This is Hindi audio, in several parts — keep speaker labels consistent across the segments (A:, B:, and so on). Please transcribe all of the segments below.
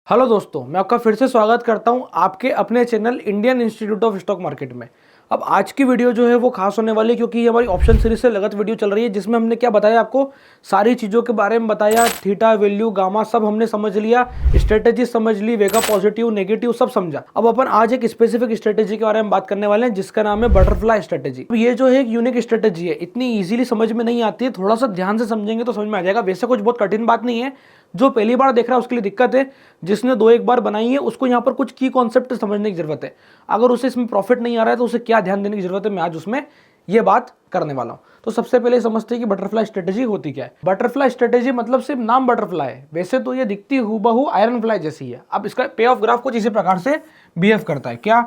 A: हेलो दोस्तों, मैं आपका फिर से स्वागत करता हूं आपके अपने channel Indian institute of stock market में। अब आज की वीडियो जो है वो खास होने वाली है क्योंकि ये हमारी ऑप्शन सीरीज से लगत वीडियो चल रही है जिसमें हमने क्या बताया, आपको सारी चीज़ों के बारे में बताया। थीटा, वैल्यू, गामा सब हमने समझ लिया, स्ट्रेटेजी समझ ली, वेगा पॉजिटिव नेगेटिव सब समझा। अब अपन आज एक स्पेसिफिक स्ट्रेटेजी के बारे में बात करने वाले हैं जिसका नाम है बटरफ्लाई स्ट्रेटेजी। ये जो है एक यूनिक स्ट्रेटेजी है, इतनी ईजिली समझ में नहीं आती है, थोड़ा सा ध्यान से समझेंगे तो समझ में आ जाएगा। वैसे कुछ बहुत कठिन बात नहीं है, जो पहली बार देख रहा है उसके लिए दिक्कत है, जिसने दो एक बार बनाई है उसको यहाँ पर कुछ की कॉन्सेप्ट समझने की जरूरत है। अगर उसे इसमें प्रॉफिट नहीं आ रहा है तो उसे क्या ध्यान देने की जरूरत है, मैं आज उसमें ये बात करने वाला हूं। तो सबसे पहले समझते हैं कि बटरफ्लाई स्ट्रेटेजी होती क्या है। बटरफ्लाई स्ट्रेटेजी मतलब सिर्फ नाम बटरफ्लाई है, वैसे तो ये दिखती हूबहू आयरन फ्लाई जैसी है। अब इसका पे ऑफ ग्राफ कुछ इसी प्रकार से बिहेव करता है, क्या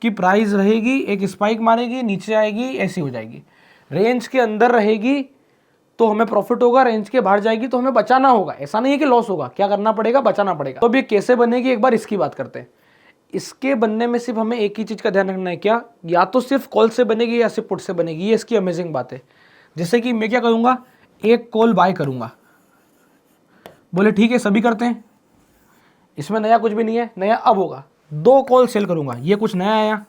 A: कि प्राइस रहेगी, एक स्पाइक मारेगी, नीचे आएगी, ऐसी हो जाएगी, रेंज के अंदर रहेगी तो हमें प्रॉफिट होगा, रेंज के बाहर जाएगी तो हमें बचाना होगा। ऐसा नहीं है कि लॉस होगा, क्या करना पड़ेगा, बचाना पड़ेगा। तो अब ये कैसे बनेगी, एक बार इसकी बात करते हैं। इसके बनने में सिर्फ हमें एक ही चीज का ध्यान रखना है, क्या, या तो सिर्फ कॉल से बनेगी या सिर्फ पुट से बनेगी। ये इसकी अमेजिंग बात है। जैसे कि मैं क्या करूंगा, एक कॉल बाय करूंगा, बोले ठीक है सभी करते हैं, इसमें नया कुछ भी नहीं है, नया अब होगा। दो कॉल सेल करूंगा, ये कुछ नया आया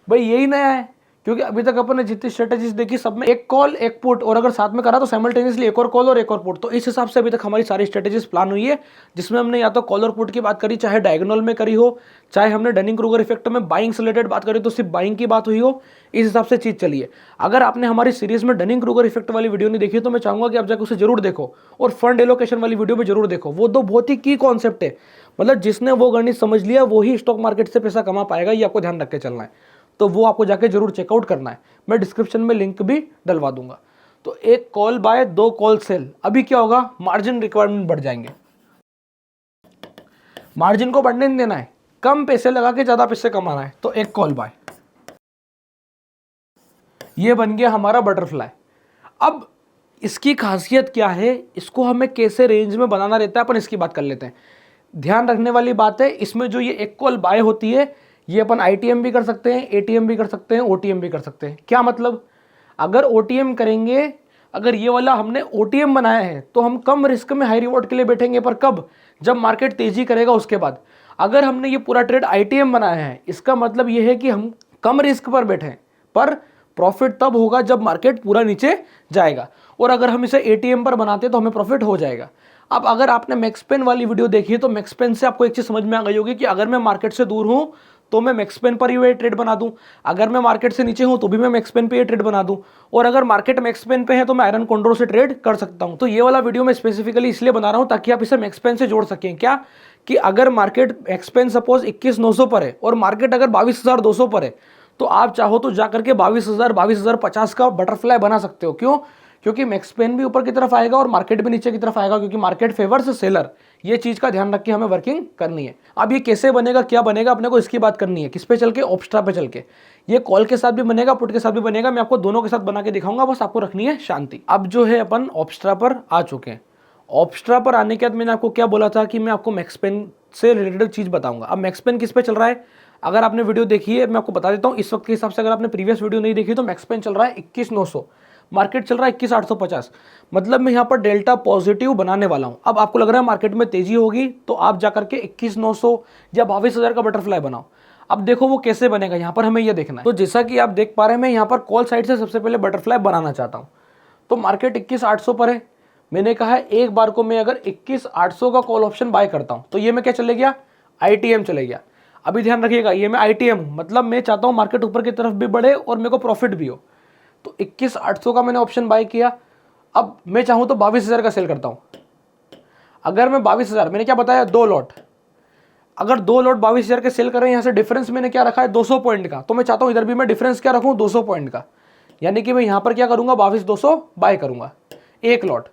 A: भाई, यही नया है क्योंकि अभी तक अपन ने जितनी स्ट्रेटेजीज देखी सब में एक कॉल एक पुट, और अगर साथ में करा तो साइमल्टेनियसली एक और कॉल और एक और पुट। तो इस हिसाब से अभी तक हमारी सारी स्ट्रेटेजीज प्लान हुई है जिसमें हमने या तो कॉल और पुट की बात करी, चाहे डायगोनल में करी हो, चाहे हमने डनिंग क्रूगर इफेक्ट में बाइंग से रिलेटेड बात करी तो सिर्फ बाइंग की बात हुई हो। इस हिसाब से चीज चली है। अगर आपने हमारी सीरीज में डनिंग क्रूगर इफेक्ट वाली वीडियो नहीं देखी तो मैं चाहूंगा कि आप जाकर उसे जरूर देखो, और फंड एलोकेशन वाली वीडियो भी जरूर देखो। वो दो बहुत ही की कॉन्सेप्ट है, मतलब जिसने वो गणित समझ लिया वही स्टॉक मार्केट से पैसा कमा पाएगा, ये आपको ध्यान रख के चलना है। तो वो आपको जाके जरूर चेकआउट करना है, मैं डिस्क्रिप्शन में लिंक भी डलवा दूंगा। तो एक कॉल बाय, दो कॉल सेल। अभी क्या होगा, मार्जिन रिक्वायरमेंट बढ़ जाएंगे, मार्जिन को बढ़ने नहीं देना है, कम पैसे लगा के ज्यादा पैसे कमाना है। तो एक कॉल बाय, ये बन गया हमारा बटरफ्लाई। अब इसकी खासियत क्या है, इसको हमें कैसे रेंज में बनाना रहता है, अपन इसकी बात कर लेते हैं। ध्यान रखने वाली बात है, इसमें जो ये एक कॉल बाय होती है ये अपन आईटीएम भी कर सकते हैं, एटीएम भी कर सकते हैं, ओटीएम भी कर सकते हैं। क्या मतलब, अगर ओटीएम करेंगे, अगर ये वाला हमने ओटीएम बनाया है तो हम कम रिस्क में हाई रिवॉर्ड के लिए बैठेंगे, पर कब, जब मार्केट तेजी करेगा उसके बाद। अगर हमने ये पूरा ट्रेड आईटीएम बनाया है, इसका मतलब ये है कि हम कम रिस्क पर बैठे हैं, पर प्रॉफिट तब होगा जब मार्केट पूरा नीचे जाएगा। और अगर हम इसे एटीएम पर बनाते हैं तो हमें प्रॉफिट हो जाएगा। अब अगर आपने मैक्सपेन वाली वीडियो देखी है तो मैक्सपेन से आपको एक चीज समझ में आ गई होगी कि अगर मैं मार्केट से दूर हूं तो मैं मैक्सपेन पर ही ट्रेड बना दूं, अगर मैं मार्केट से नीचे हूं तो भी मैं मैक्सपेन पे ही ट्रेड बना दूं, और अगर मार्केट मैक्सपेन पे है तो मैं आयरन कॉन्ड्रो से ट्रेड कर सकता हूं। तो ये वाला वीडियो मैं स्पेसिफिकली इसलिए बना रहा हूं ताकि आप इसे मैक्सपेन से जोड़ सकें। क्या कि अगर मार्केट मैक्सपेन सपोज 21,900 पर है और मार्केट अगर 22,200 पर है तो आप चाहो तो जाकर के 22,000 22,050 का बटरफ्लाई बना सकते हो। क्यों, क्योंकि मैक्सपेन भी ऊपर की तरफ आएगा और मार्केट भी नीचे की तरफ आएगा, क्योंकि मार्केट फेवर्स सेलर। ये चीज का ध्यान रख के हमें वर्किंग करनी है। अब ये कैसे बनेगा, क्या बनेगा, अपने को इसकी बात करनी है। किस पे चल के, ऑप्स्ट्रा पे चल के। ये कॉल के साथ भी बनेगा, पुट के साथ भी बनेगा, मैं आपको दोनों के साथ बना के दिखाऊंगा, बस आपको रखनी है शांति। अब जो है अपन ऑप्स्ट्रा पर आ चुके हैं। ऑप्स्ट्रा पर आने के बाद मैंने आपको क्या बोला था कि मैं आपको मैक्सपेन से रिलेटेड चीज बताऊंगा। अब मैक्सपेन किस पे चल रहा है, अगर आपने वीडियो देखी है मैं आपको बता देता हूं इस वक्त के हिसाब से। अगर आपने प्रीवियस वीडियो नहीं देखी तो मैक्सपेन चल रहा है 21,900, मार्केट चल रहा है 21,850। मतलब मैं यहाँ पर डेल्टा पॉजिटिव बनाने वाला हूँ। अब आपको लग रहा है मार्केट में तेजी होगी तो आप जाकर के 21,900 या 22,000 का बटरफ्लाई बनाओ। अब देखो वो कैसे बनेगा, यहाँ पर हमें ये देखना है। तो जैसा कि आप देख पा रहे हैं, मैं यहाँ पर कॉल साइड से सबसे पहले बटरफ्लाई बनाना चाहता हूँ। तो मार्केट 21,800 पर है, मैंने कहा है एक बार को मैं अगर 21,800 का कॉल ऑप्शन बाय करता हूँ तो ये मैं क्या चले गया, आईटीएम चले गया। अभी ध्यान रखिएगा, ये मैं आईटीएम हूं, मतलब मैं चाहता हूं मार्केट ऊपर की तरफ भी बढ़े और मेरे को प्रॉफिट भी हो। तो 21,800 का मैंने ऑप्शन बाय किया। अब मैं चाहूं तो 22,000 का सेल करता हूं। अगर मैं 22,000, मैंने क्या बताया, दो लॉट, अगर दो लॉट 22,000 के सेल कर रहे हैं, यहां से डिफरेंस मैंने क्या रखा है, 200 पॉइंट का। तो मैं चाहता हूं इधर भी मैं डिफरेंस क्या रखूं, 200 पॉइंट का। यानी कि मैं यहां पर क्या करूंगा, 22,200 बाय करूंगा एक लॉट।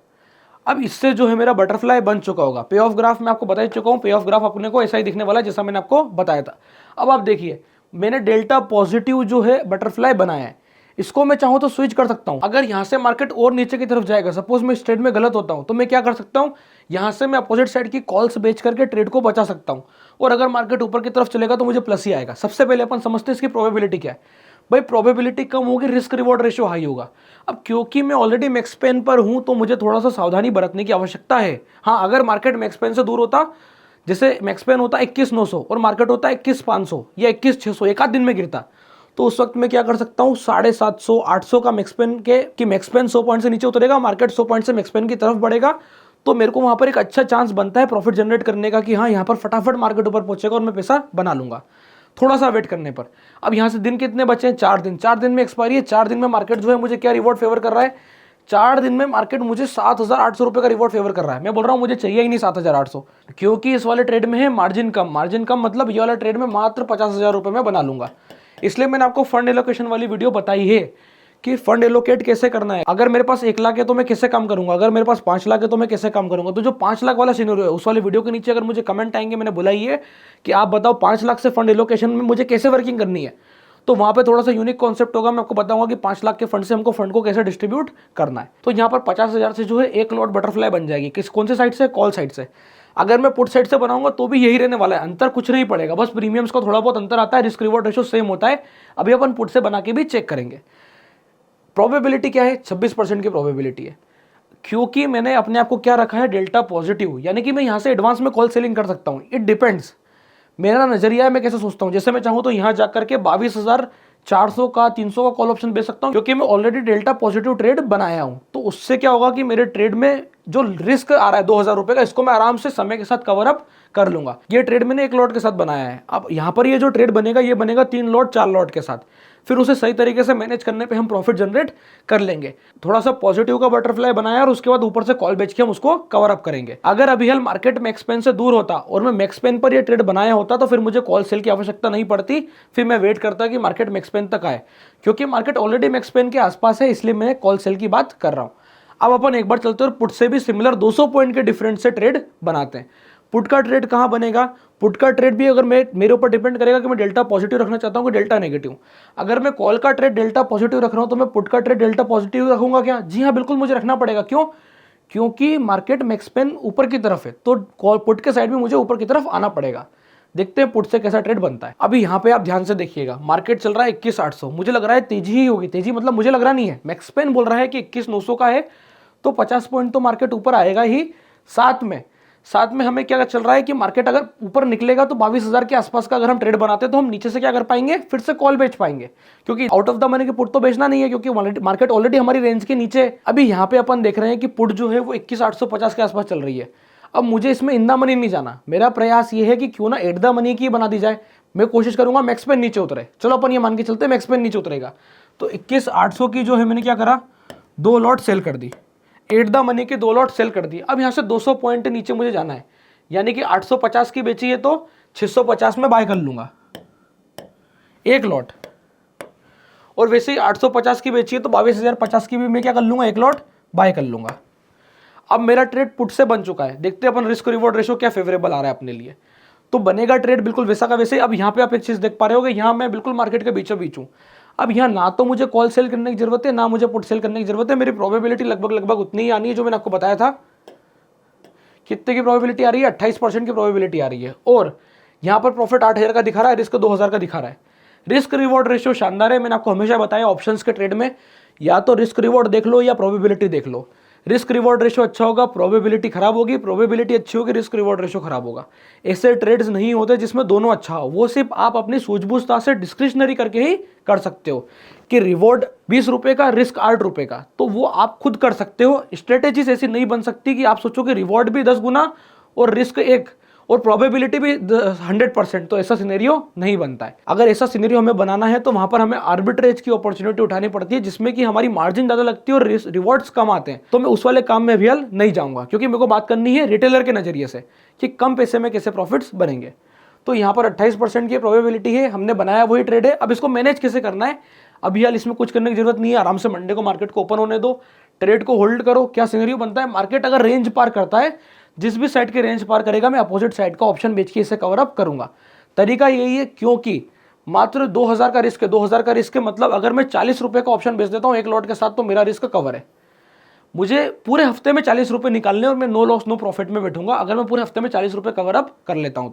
A: अब इससे जो है मेरा बटरफ्लाई बन चुका होगा। पे ऑफ ग्राफ मैं आपको बता ही चुका हूं, पे ऑफ ग्राफ अपने को ऐसा ही दिखने वाला है जैसा मैंने आपको बताया था। अब आप देखिए, मैंने डेल्टा पॉजिटिव जो है बटरफ्लाई बनाया है, इसको मैं चाहूं तो स्विच कर सकता हूं। अगर यहां से मार्केट और नीचे की तरफ जाएगा, सपोज मैं इस ट्रेड में गलत होता हूं, तो मैं क्या कर सकता हूं, यहां से मैं अपोजिट साइड की कॉल्स बेच करके ट्रेड को बचा सकता हूं। और अगर मार्केट ऊपर की तरफ चलेगा तो मुझे प्लस ही आएगा। सबसे पहले अपन समझते हैं इसकी प्रोबेबिलिटी क्या है। भाई प्रोबेबिलिटी कम होगी, रिस्क रिवॉर्ड रेशियो हाई होगा। अब क्योंकि मैं ऑलरेडी मैक्सपेन पर हूं तो मुझे थोड़ा सा सावधानी बरतने की आवश्यकता है। हाँ, अगर मार्केट मैक्सपेन से दूर होता, जैसे मैक्सपेन होता 21,900 और मार्केट होता 21,500 या 21,600, एक आध दिन में गिरता, तो उस वक्त मैं क्या कर सकता हूँ, 750 800 का मैक्सपेन कि मैक्सपेन 100 पॉइंट से नीचे उतरेगा, मार्केट 100 पॉइंट से मैक्सपेन की तरफ बढ़ेगा, तो मेरे को वहां पर एक अच्छा चांस बनता है प्रॉफिट जनरेट करने का कि हाँ यहाँ पर फटाफट मार्केट ऊपर पहुंचेगा और मैं पैसा बना लूंगा थोड़ा सा वेट करने पर। अब यहाँ से दिन कितने बचे हैं, 4 दिन। 4 दिन में एक्सपायरी है। 4 दिन में मार्केट जो है मुझे क्या रिवॉर्ड फेवर कर रहा है, 4 दिन में मार्केट मुझे 7,800 रुपए का रिवॉर्ड फेवर कर रहा है। मैं बोल रहा हूँ मुझे चाहिए ही नहीं 7,800, क्योंकि इस वाले ट्रेड में है मार्जिन कम। मार्जिन कम मतलब ये वाला ट्रेड में मात्र 50,000 रुपए में बना लूंगा। इसलिए मैंने आपको फंड एलोकेशन वाली वीडियो बताई है कि फंड एलोकेट कैसे करना है। अगर मेरे पास 1 लाख है तो मैं कैसे काम करूंगा, अगर मेरे पास 5 लाख है तो मैं कैसे काम करूंगा। तो जो 5 लाख वाला सिनेरियो है उस वाले वीडियो के नीचे अगर मुझे कमेंट आएंगे, मैंने बोला ये कि आप बताओ 5 लाख से फंड एलोकेशन में मुझे कैसे वर्किंग करनी है, तो वहां पे थोड़ा सा यूनिक कॉन्सेप्ट होगा। मैं आपको बताऊंगा कि 5 लाख के फंड से हमको फंड को कैसे डिस्ट्रीब्यूट करना है। तो यहाँ पर 50,000 से जो है 1 लॉट बटरफ्लाई बन जाएगी। किस कौन से साइड से, कॉल साइड से। अगर मैं पुट साइड से बनाऊंगा तो भी यही रहने वाला है, अंतर कुछ नहीं पड़ेगा, बस प्रीमियम्स का थोड़ा बहुत अंतर आता है, रिस्क रिवॉर्ड रेशियो सेम होता है। अभी अपन पुट से बना के भी चेक करेंगे। प्रोबेबिलिटी क्या है, 26% की प्रोबेबिलिटी है, क्योंकि मैंने अपने आप को क्या रखा है, डेल्टा पॉजिटिव, यानी कि मैं यहां से एडवांस में कॉल सेलिंग कर सकता हूं। इट डिपेंड्स, मेरा नजरिया है, मैं कैसे सोचता हूं। जैसे मैं चाहूं तो यहां जाकर के 22,400 का 300 का कॉल ऑप्शन बेच सकता हूं, क्योंकि मैं ऑलरेडी डेल्टा पॉजिटिव ट्रेड बनाया हूं। तो उससे क्या होगा कि मेरे ट्रेड में जो रिस्क आ रहा है 2,000 रुपए का, इसको मैं आराम से समय के साथ कवर अप कर लूंगा। ये ट्रेड मैंने 1 लॉट के साथ बनाया है। अब यहां पर ये जो ट्रेड बनेगा ये बनेगा 3 लॉट 4 लॉट के साथ। फिर उसे सही तरीके से मैनेज करने पे हम प्रॉफिट जनरेट कर लेंगे। थोड़ा सा पॉजिटिव का बटरफ्लाई बनाया और उसके बाद ऊपर से कॉल बेच के हम उसको कवर अप करेंगे। अगर अभी हाल मार्केट मैक्सपेन से दूर होता और मैं मैक्सपेन पर ये ट्रेड बनाया होता तो फिर मुझे कॉल सेल की आवश्यकता नहीं पड़ती, फिर मैं वेट करता कि मार्केट मैक्सपेन तक आए। क्योंकि मार्केट ऑलरेडी मैक्सपेन के आसपास है, इसलिए मैं कॉल सेल की बात कर रहा हूं। अब अपन एक बार चलते हैं और पुट से भी सिमिलर 200 पॉइंट के डिफरेंस से ट्रेड बनाते हैं। पुट का ट्रेड कहां बनेगा, पुट का ट्रेड भी अगर मेरे ऊपर डिपेंड करेगा कि मैं डेल्टा पॉजिटिव रखना चाहता हूं कि डेल्टा नेगेटिव। अगर मैं कॉल का ट्रेड डेल्टा पॉजिटिव रख रहा हूं तो मैं पुट का ट्रेड डेल्टा पॉजिटिव रखूंगा क्या? जी हां, बिल्कुल मुझे रखना पड़ेगा। क्यों? क्योंकि मार्केट मैक्सपेन ऊपर की तरफ है, तो कॉल पुट के साइड में मुझे ऊपर की तरफ आना पड़ेगा। देखते हैं पुट से कैसा ट्रेड बनता है। अभी यहाँ पे आप ध्यान से देखिएगा, मार्केट चल रहा है 21,800, मुझे लग रहा है तेजी ही होगी। तेजी मतलब मुझे लग रहा नहीं है, मैक्सपेन बोल रहा है कि 21,900 का है, तो 50 पॉइंट तो मार्केट ऊपर आएगा ही। साथ में हमें क्या चल रहा है कि मार्केट अगर ऊपर निकलेगा तो 22,000 के आसपास का अगर हम ट्रेड बनाते हैं तो हम नीचे से क्या कर पाएंगे, फिर से कॉल बेच पाएंगे, क्योंकि आउट ऑफ द मनी के पुट तो बेचना नहीं है, क्योंकि मार्केट ऑलरेडी हमारी रेंज के नीचे है। अभी यहाँ पे अपन देख रहे हैं कि पुट जो है वो 21,850 के आसपास चल रही है। अब मुझे इसमें इन द मनी नहीं जाना, मेरा प्रयास ये है कि क्यों ना एट द मनी की बना दी जाए। मैं कोशिश करूंगा मैक्सपेन नीचे उतरे। चलो अपन ये मान के चलते मैक्सपेन नीचे उतरेगा, तो 21,800 की जो है मैंने क्या करा, 2 लॉट सेल कर दी, एट द मनी के 2 लॉट सेल कर दी। अब यहां से 200 पॉइंट नीचे मुझे जाना है, यानी कि 850 की बेची है तो 650 में बाय कर लूंगा 1 लॉट, और वैसे ही 850 की बेची है तो 22,050 की भी मैं क्या कर लूंगा, 1 लॉट बाय कर लूंगा। अब मेरा ट्रेड पुट से बन चुका है। देखते हैं अपन रिस्क रिवॉर्ड रेशियो क्या फेवरेबल आ रहा है अपने लिए। तो बनेगा ट्रेड बिल्कुल वैसा का वैसे। अब यहाँ पे आप एक चीज देख पा रहे हो कि यहाँ मैं बिल्कुल मार्केट के बीचों बीच हूँ। अब यहाँ ना तो मुझे कॉल सेल करने की जरूरत है, ना मुझे पुट सेल करने की जरूरत है। मेरी प्रोबेबिलिटी लगभग उतनी ही आनी है जो मैंने आपको बताया था। कितने की प्रोबेबिलिटी आ रही है, 28% की प्रोबेबिलिटी आ रही है। और यहाँ पर प्रॉफिट 8,000 का दिखा रहा है, रिस्क 2,000 का दिखा रहा है। रिस्क रिवॉर्ड रेशियो शानदार है। मैंने आपको हमेशा बताया ऑप्शंस के ट्रेड में या तो रिस्क रिवॉर्ड देख लो या प्रोबेबिलिटी देख लो। रिस्क रिवॉर्ड रेशियो अच्छा होगा, प्रोबेबिलिटी खराब होगी, प्रोबेबिलिटी अच्छी होगी, रिस्क रिवॉर्ड रेशियो खराब होगा। ऐसे ट्रेड्स नहीं होते जिसमें दोनों अच्छा हो। वो सिर्फ आप अपनी सूझबूझता से डिस्क्रिशनरी करके ही कर सकते हो कि रिवॉर्ड 20 रुपए का, रिस्क 8 रुपए का, तो वो आप खुद कर सकते हो। स्ट्रेटेजीज ऐसी नहीं बन सकती कि आप सोचो कि रिवॉर्ड भी 10 गुना और रिस्क 1 और प्रोबेबिलिटी भी 100%, तो ऐसा सिनेरियो नहीं बनता है। अगर ऐसा सिनेरियो हमें बनाना है तो वहां पर हमें आर्बिट्रेज की अपॉर्चुनिटी उठानी पड़ती है, जिसमें कि हमारी मार्जिन ज्यादा लगती है और रिवॉर्ड्स कम आते हैं। तो मैं उस वाले काम में भी हल नहीं जाऊंगा, क्योंकि मेरे को बात करनी है रिटेलर के नजरिए से कि कम पैसे में कैसे प्रॉफिट्स बनेंगे। तो यहाँ पर 28% की प्रोबेबिलिटी है, हमने बनाया वही ट्रेड है। अब इसको मैनेज कैसे करना है, अभी हाल इसमें कुछ करने की जरूरत नहीं है। आराम से मंडे को मार्केट को ओपन होने दो, ट्रेड को होल्ड करो। क्या सिनेरियो बनता है, मार्केट अगर रेंज पार करता है, जिस भी साइड के रेंज पार करेगा मैं अपोजिट साइड का ऑप्शन बेच के इसे कवर अप करूंगा। तरीका यही है, क्योंकि मात्र 2,000 का रिस्क है। 2,000 का रिस्क है मतलब अगर मैं 40 रुपए का ऑप्शन बेच देता हूं 1 लॉट के साथ, तो मेरा रिस्क कवर है। मुझे पूरे हफ्ते में 40 रुपए निकालने और मैं नो लॉस नो प्रॉफिट में बैठूंगा अगर मैं पूरे हफ्ते में 40 रुपए कवर अप कर लेता हूं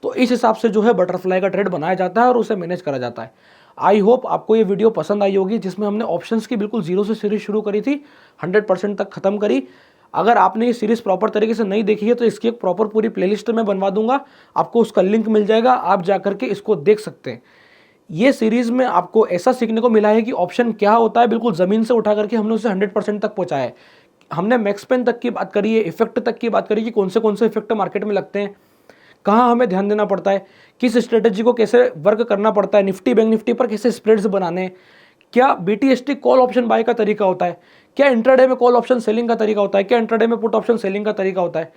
A: तो इस हिसाब से जो है बटरफ्लाई का ट्रेड बनाया जाता है और उसे मैनेज करा जाता है। आई होप आपको ये वीडियो पसंद आई होगी, जिसमें हमने ऑप्शंस की बिल्कुल जीरो से सीरीज शुरू करी थी, 100% तक खत्म करी। अगर आपने ये सीरीज प्रॉपर तरीके से नहीं देखी है तो इसकी एक प्रॉपर पूरी प्लेलिस्ट मैं बनवा दूंगा, आपको उसका लिंक मिल जाएगा, आप जाकर के इसको देख सकते हैं। ये सीरीज में आपको ऐसा सीखने को मिला है कि ऑप्शन क्या होता है, बिल्कुल ज़मीन से उठा करके हमने उसे 100% तक पहुंचाया है। हमने मैक्स पेन तक की बात करी है, इफेक्ट तक की बात करी कि कौन से इफेक्ट मार्केट में लगते हैं, कहाँ हमें ध्यान देना पड़ता है, किस स्ट्रेटेजी को कैसे वर्क करना पड़ता है, निफ्टी बैंक निफ्टी पर कैसे स्प्रेड्स बनाने हैं, क्या BTST कॉल ऑप्शन बाय का तरीका होता है, क्या इंट्राडे में कॉल ऑप्शन सेलिंग का तरीका होता है, क्या इंट्राडे में पुट ऑप्शन सेलिंग का तरीका होता है,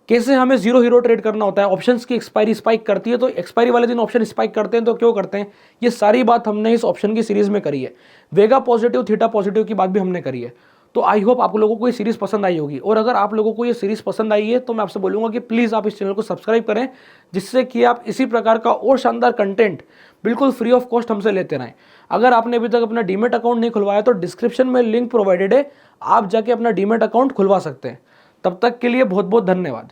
A: कैसे हमें जीरो हीरो ट्रेड करना होता है, ऑप्शंस की एक्सपायरी स्पाइक करती है तो एक्सपायरी वाले दिन ऑप्शन स्पाइक करते हैं तो क्यों करते हैं, ये सारी बात हमने इस ऑप्शन की सीरीज में करी है। वेगा पॉजिटिव थीटा पॉजिटिव की बात भी हमने करी है। तो आई होप आप लोगों को ये सीरीज पसंद आई होगी, और अगर आप लोगों को ये सीरीज पसंद आई है तो मैं आपसे बोलूंगा कि प्लीज़ आप इस चैनल को सब्सक्राइब करें, जिससे कि आप इसी प्रकार का और शानदार कंटेंट बिल्कुल फ्री ऑफ कॉस्ट हमसे लेते रहें। अगर आपने अभी तक अपना डीमेट अकाउंट नहीं खुलवाया तो डिस्क्रिप्शन में लिंक प्रोवाइडेड है, आप जाके अपना डीमेट अकाउंट खुलवा सकते हैं। तब तक के लिए बहुत बहुत धन्यवाद।